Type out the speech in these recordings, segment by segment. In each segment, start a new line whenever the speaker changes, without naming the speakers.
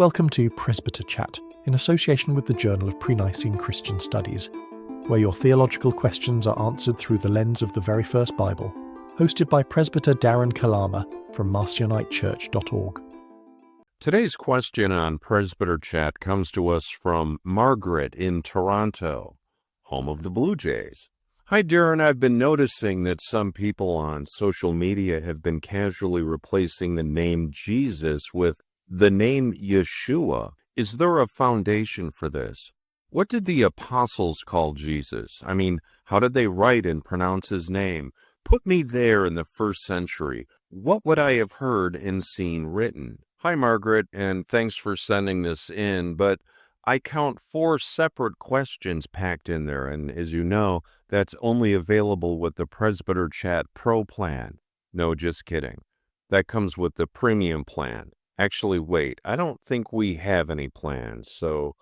Welcome to Presbyter Chat, in association with the Journal of Pre-Nicene Christian Studies, where your theological questions are answered through the lens of the very first Bible, hosted by Presbyter Darren Kelama from Marcionitechurch.org.
Today's question on Presbyter Chat comes to us from Margaret in Toronto, home of the Blue Jays. Hi, Darren. I've been noticing that some people on social media have been casually replacing the name Jesus with the name Yeshua. Is there a foundation for this? What did the apostles call Jesus? I mean, how did they write and pronounce his name? Put me there in the first century. What would I have heard and seen written? Hi, Margaret, and thanks for sending this in, but I count 4 separate questions packed in there, and as you know, that's only available with the Presbyter Chat Pro plan. No, just kidding. That comes with the premium plan. Actually, wait, I don't think we have any plans, so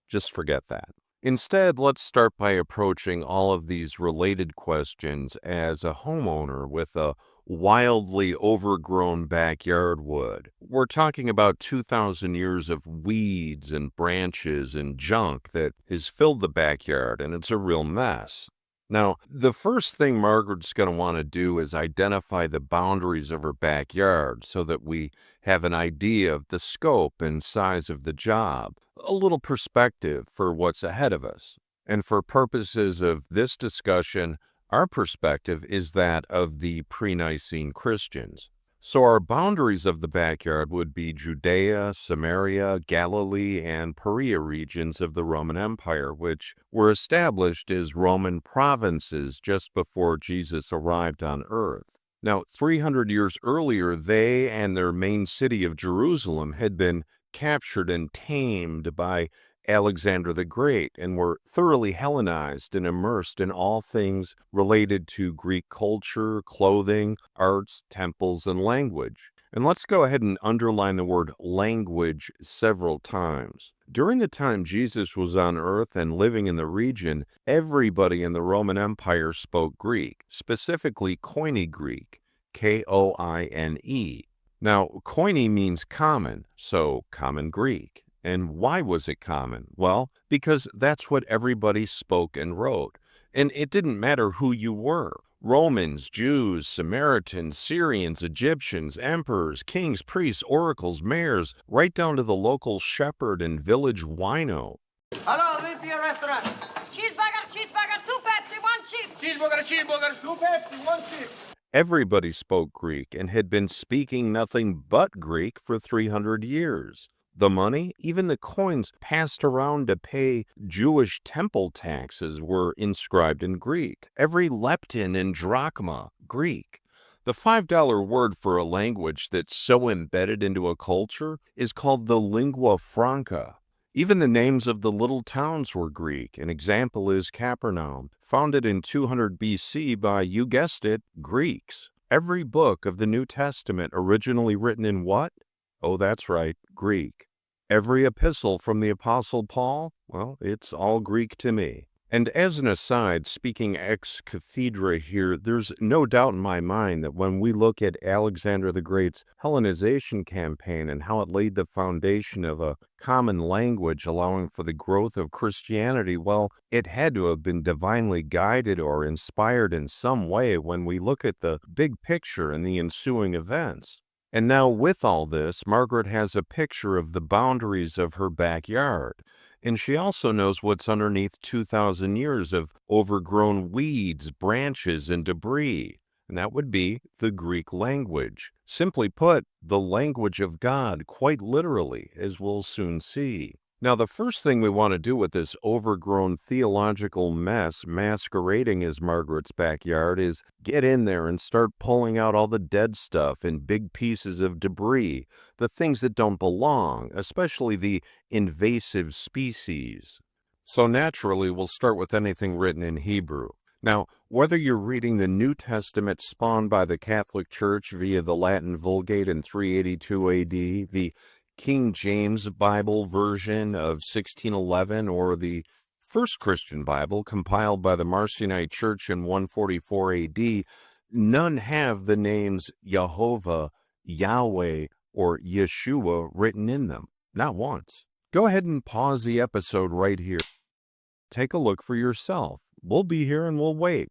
just forget that. Instead, let's start by approaching all of these related questions as a homeowner with a wildly overgrown backyard would. We're talking about 2,000 years of weeds and branches and junk that has filled the backyard, and it's a real mess. Now, the first thing Margaret's going to want to do is identify the boundaries of her backyard so that we have an idea of the scope and size of the job, a little perspective for what's ahead of us. And for purposes of this discussion, our perspective is that of the Pre-Nicene Christians. So our boundaries of the backyard would be Judea, Samaria, Galilee, and Perea regions of the Roman Empire, which were established as Roman provinces just before Jesus arrived on earth. Now, 300 years earlier, they and their main city of Jerusalem had been captured and tamed by Alexander the Great and were thoroughly Hellenized and immersed in all things related to Greek culture, clothing, arts, temples, and language. And let's go ahead and underline the word language several times. During the time Jesus was on earth and living in the region, everybody in the Roman Empire spoke Greek, specifically Koine Greek, K-O-I-N-E. Now, Koine means common, so common Greek. And why was it common? Well, because that's what everybody spoke and wrote. And it didn't matter who you were. Romans, Jews, Samaritans, Syrians, Egyptians, emperors, kings, priests, oracles, mayors, right down to the local shepherd and village wino.
Hello, Olympia restaurant.
Cheeseburger, 2 Pepsi, 1 chip.
Cheeseburger, 2 Pepsi, 1 chip.
Everybody spoke Greek and had been speaking nothing but Greek for 300 years. The money, even the coins passed around to pay Jewish temple taxes, were inscribed in Greek. Every lepton and drachma, Greek. The $5 word for a language that's so embedded into a culture is called the lingua franca. Even the names of the little towns were Greek. An example is Capernaum, founded in 200 BC by, you guessed it, Greeks. Every book of the New Testament originally written in what? Oh, that's right, Greek. Every epistle from the Apostle Paul? Well, it's all Greek to me. And as an aside, speaking ex cathedra here, there's no doubt in my mind that when we look at Alexander the Great's Hellenization campaign and how it laid the foundation of a common language allowing for the growth of Christianity, well, it had to have been divinely guided or inspired in some way when we look at the big picture and the ensuing events. And now with all this, Margaret has a picture of the boundaries of her backyard. And she also knows what's underneath 2,000 years of overgrown weeds, branches, and debris. And that would be the Greek language. Simply put, the language of God, quite literally, as we'll soon see. Now, the first thing we want to do with this overgrown theological mess masquerading as Margaret's backyard is get in there and start pulling out all the dead stuff and big pieces of debris, the things that don't belong, especially the invasive species. So naturally, we'll start with anything written in Hebrew. Now, whether you're reading the New Testament spawned by the Catholic Church via the Latin Vulgate in 382 AD, the King James Bible version of 1611, or the First Christian Bible compiled by the Marcionite Church in 144 AD, none have the names Jehovah, Yahweh, or Yeshua written in them. Not once. Go ahead and pause the episode right here. Take a look for yourself. We'll be here and we'll wait.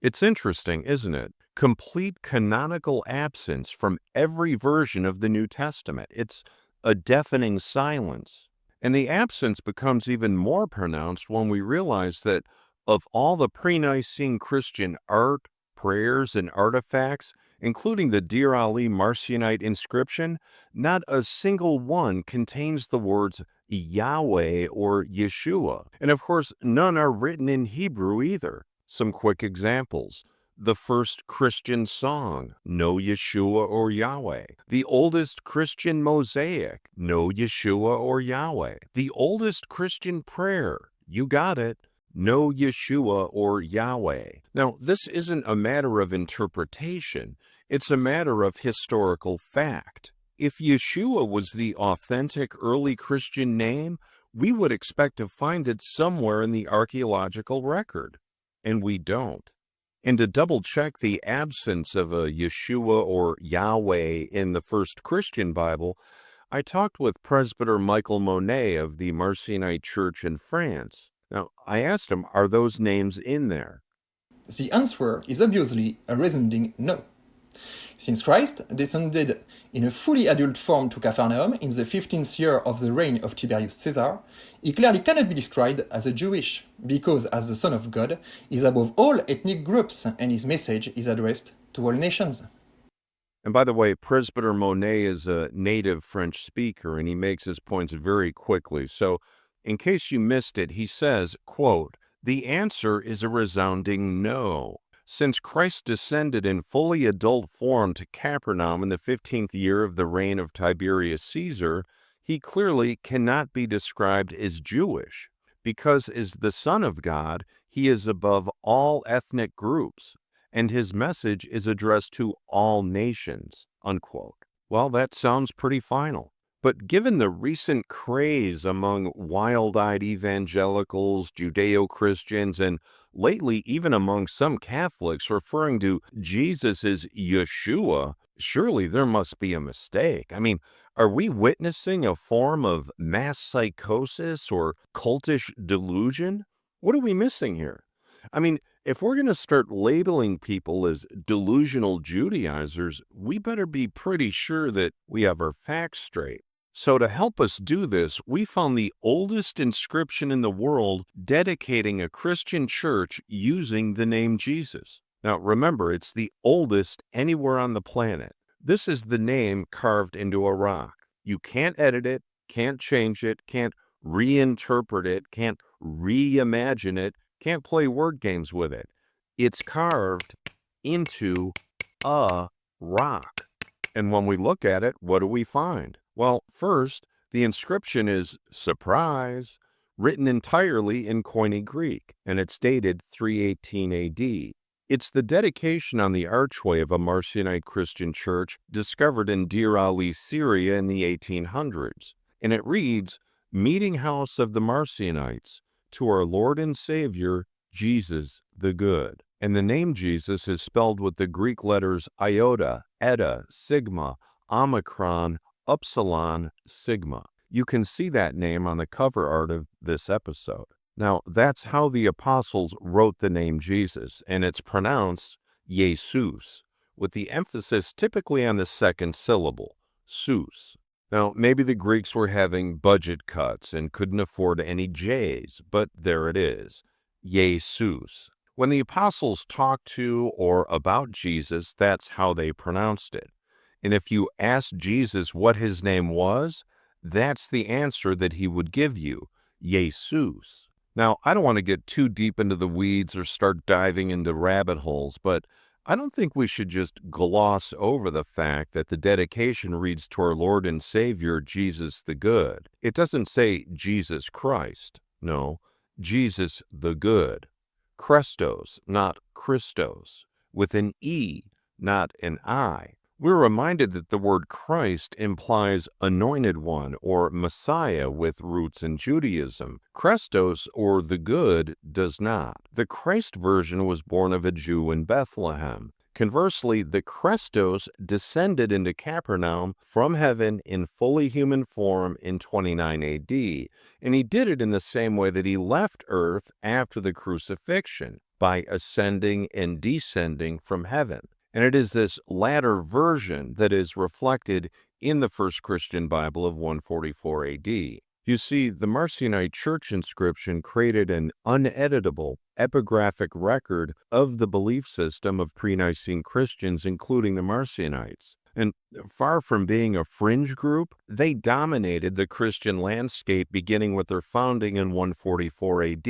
It's interesting, isn't it? Complete canonical absence from every version of the New Testament. It's a deafening silence. And the absence becomes even more pronounced when we realize that of all the pre-Nicene Christian art, prayers, and artifacts, including the Deir Ali Marcionite inscription, not a single one contains the words Yahweh or Yeshua. And of course, none are written in Hebrew either. Some quick examples. The first Christian song, No Yeshua or Yahweh. The oldest Christian mosaic, No Yeshua or Yahweh. The oldest Christian prayer, you got it, No Yeshua or Yahweh. Now, this isn't a matter of interpretation, it's a matter of historical fact. If Yeshua was the authentic early Christian name, we would expect to find it somewhere in the archaeological record. And we don't. And to double-check the absence of a Yeshua or Yahweh in the first Christian Bible, I talked with Presbyter Michael Monnet of the Marcionite Church in France. Now, I asked him, are those names in there?
The answer is obviously a resounding no. Since Christ descended in a fully adult form to Capernaum in the 15th year of the reign of Tiberius Caesar, he clearly cannot be described as a Jewish, because as the Son of God, he is above all ethnic groups and his message is addressed to all nations.
And by the way, Presbyter Monnet is a native French speaker and he makes his points very quickly. So in case you missed it, he says, quote, "The answer is a resounding no. Since Christ descended in fully adult form to Capernaum in the 15th year of the reign of Tiberius Caesar, he clearly cannot be described as Jewish, because as the Son of God, he is above all ethnic groups, and his message is addressed to all nations," unquote. Well, that sounds pretty final. But given the recent craze among wild-eyed evangelicals, Judeo-Christians, and lately even among some Catholics referring to Jesus as Yeshua, surely there must be a mistake. I mean, are we witnessing a form of mass psychosis or cultish delusion? What are we missing here? I mean, if we're going to start labeling people as delusional Judaizers, we better be pretty sure that we have our facts straight. So to help us do this, we found the oldest inscription in the world dedicating a Christian church using the name Jesus. Now remember, it's the oldest anywhere on the planet. This is the name carved into a rock. You can't edit it, can't change it, can't reinterpret it, can't reimagine it, can't play word games with it. It's carved into a rock. And when we look at it, what do we find? Well, first, the inscription is, surprise, written entirely in Koine Greek, and it's dated 318 AD. It's the dedication on the archway of a Marcionite Christian church discovered in Deir Ali, Syria in the 1800s. And it reads, "Meeting house of the Marcionites, to our Lord and Savior, Jesus the Good." And the name Jesus is spelled with the Greek letters iota, eta, sigma, omicron, upsilon, sigma. You can see that name on the cover art of this episode. Now, that's how the apostles wrote the name Jesus, and it's pronounced yay-SOOS, with the emphasis typically on the second syllable, soos. Now, maybe the Greeks were having budget cuts and couldn't afford any J's, but there it is, yay-SOOS. When the apostles talked to or about Jesus, that's how they pronounced it. And if you asked Jesus what his name was, that's the answer that he would give you, yay-SOOS. Now, I don't want to get too deep into the weeds or start diving into rabbit holes, but I don't think we should just gloss over the fact that the dedication reads to our Lord and Savior, Jesus the Good. It doesn't say Jesus Christ. No, Jesus the Good. Christos, not Christos, with an E, not an I. We're reminded that the word Christ implies anointed one or Messiah with roots in Judaism. Christos, or the good, does not. The Christ version was born of a Jew in Bethlehem. Conversely, the Christos descended into Capernaum from heaven in fully human form in 29 AD, and he did it in the same way that he left earth after the crucifixion, by ascending and descending from heaven. And it is this latter version that is reflected in the first Christian Bible of 144 AD. You see, the Marcionite Church inscription created an uneditable epigraphic record of the belief system of pre-Nicene Christians, including the Marcionites. And far from being a fringe group, they dominated the Christian landscape beginning with their founding in 144 AD.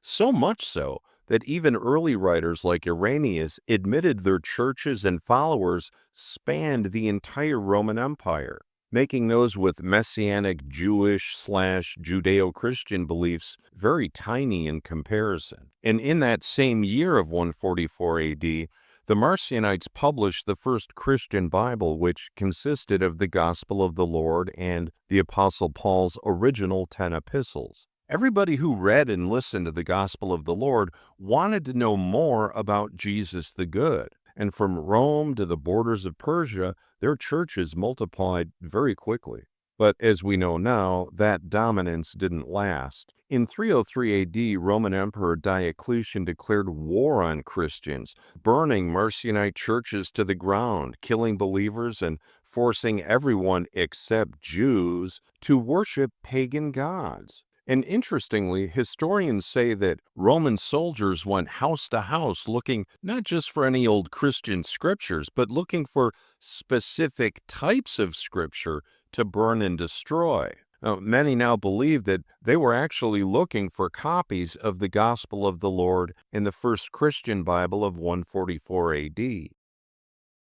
So much so that even early writers like Irenaeus admitted their churches and followers spanned the entire Roman Empire, making those with Messianic Jewish/Judeo-Christian beliefs very tiny in comparison. And in that same year of 144 AD, the Marcionites published the first Christian Bible, which consisted of the Gospel of the Lord and the Apostle Paul's original 10 epistles. Everybody who read and listened to the Gospel of the Lord wanted to know more about Jesus the Good. And from Rome to the borders of Persia, their churches multiplied very quickly. But as we know now, that dominance didn't last. In 303 AD, Roman Emperor Diocletian declared war on Christians, burning Marcionite churches to the ground, killing believers, and forcing everyone except Jews to worship pagan gods. And interestingly, historians say that Roman soldiers went house to house looking not just for any old Christian scriptures, but looking for specific types of scripture to burn and destroy. Now, many now believe that they were actually looking for copies of the Gospel of the Lord in the first Christian Bible of 144 AD.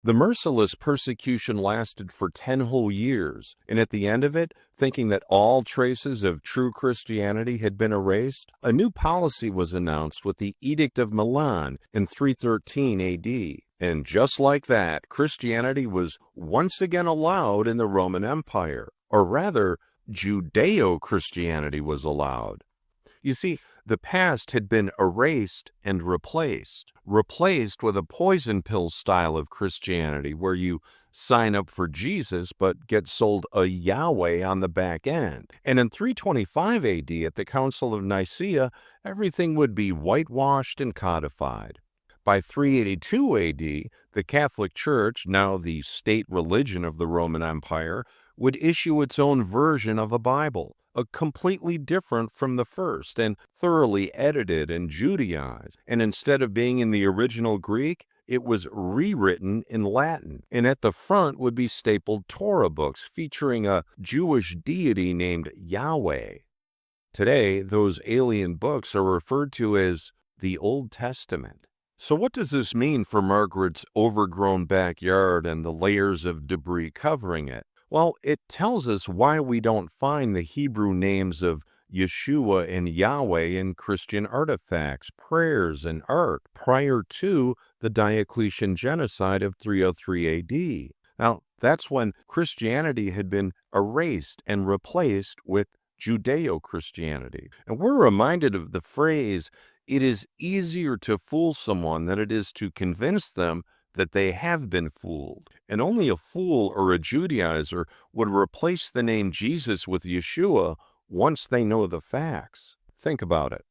The merciless persecution lasted for 10 whole years, and at the end of it, thinking that all traces of true Christianity had been erased, a new policy was announced with the Edict of Milan in 313 AD. And just like that, Christianity was once again allowed in the Roman Empire, or rather, Judeo-Christianity was allowed. You see, the past had been erased and replaced with a poison pill style of Christianity where you sign up for Jesus but get sold a Yahweh on the back end. And in 325 AD at the Council of Nicaea, everything would be whitewashed and codified. By 382 AD, the Catholic Church, now the state religion of the Roman Empire, would issue its own version of a Bible, completely different from the first and thoroughly edited and Judaized. And instead of being in the original Greek, it was rewritten in Latin. And at the front would be stapled Torah books featuring a Jewish deity named Yahweh. Today, those alien books are referred to as the Old Testament. So what does this mean for Margaret's overgrown backyard and the layers of debris covering it? Well, it tells us why we don't find the Hebrew names of Yeshua and Yahweh in Christian artifacts, prayers, and art prior to the Diocletian genocide of 303 AD. Now, that's when Christianity had been erased and replaced with Judeo-Christianity. And we're reminded of the phrase, "It is easier to fool someone than it is to convince them that they have been fooled." And only a fool or a Judaizer would replace the name Jesus with Yeshua once they know the facts. Think about it.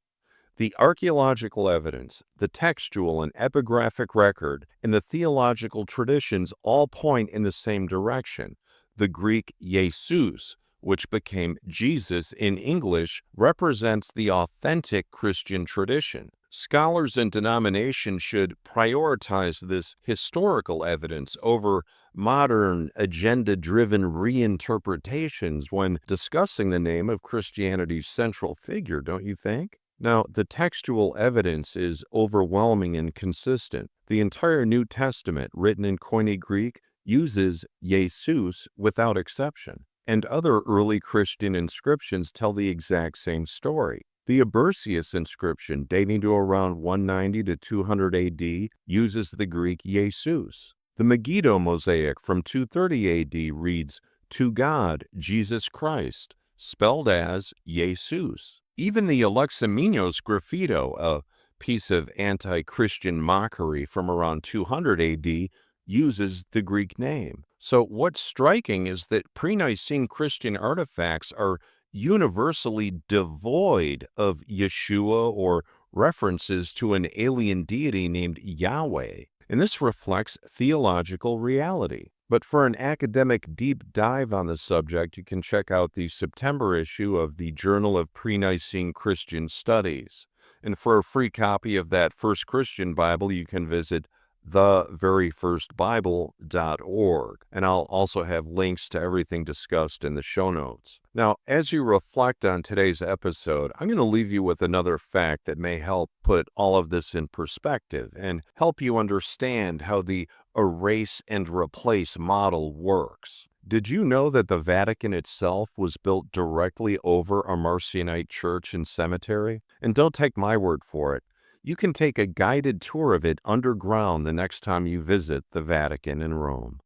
The archaeological evidence, the textual and epigraphic record, and the theological traditions all point in the same direction. The Greek yay-SOOS, which became Jesus in English, represents the authentic Christian tradition. Scholars and denominations should prioritize this historical evidence over modern, agenda-driven reinterpretations when discussing the name of Christianity's central figure, don't you think? Now, the textual evidence is overwhelming and consistent. The entire New Testament, written in Koine Greek, uses yay-SOOS without exception. And other early Christian inscriptions tell the exact same story. The Ebersius inscription, dating to around 190 to 200 AD, uses the Greek yay-SOOS. The Megiddo mosaic from 230 AD reads, "To God, Jesus Christ," spelled as yay-SOOS. Even the Alexamenos graffito, a piece of anti-Christian mockery from around 200 AD, uses the Greek name. So what's striking is that pre-Nicene Christian artifacts are universally devoid of Yeshua or references to an alien deity named Yahweh, and this reflects theological reality. But for an academic deep dive on the subject, you can check out the September issue of the Journal of Pre-Nicene Christian Studies. And for a free copy of that First Christian Bible, you can visit theveryfirstbible.org. And I'll also have links to everything discussed in the show notes. Now, as you reflect on today's episode, I'm going to leave you with another fact that may help put all of this in perspective and help you understand how the erase and replace model works. Did you know that the Vatican itself was built directly over a Marcionite church and cemetery? And don't take my word for it. You can take a guided tour of it underground the next time you visit the Vatican in Rome.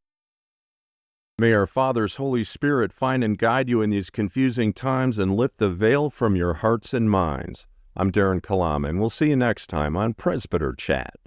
May our Father's Holy Spirit find and guide you in these confusing times and lift the veil from your hearts and minds. I'm Darren Kelama, and we'll see you next time on Presbyter Chat.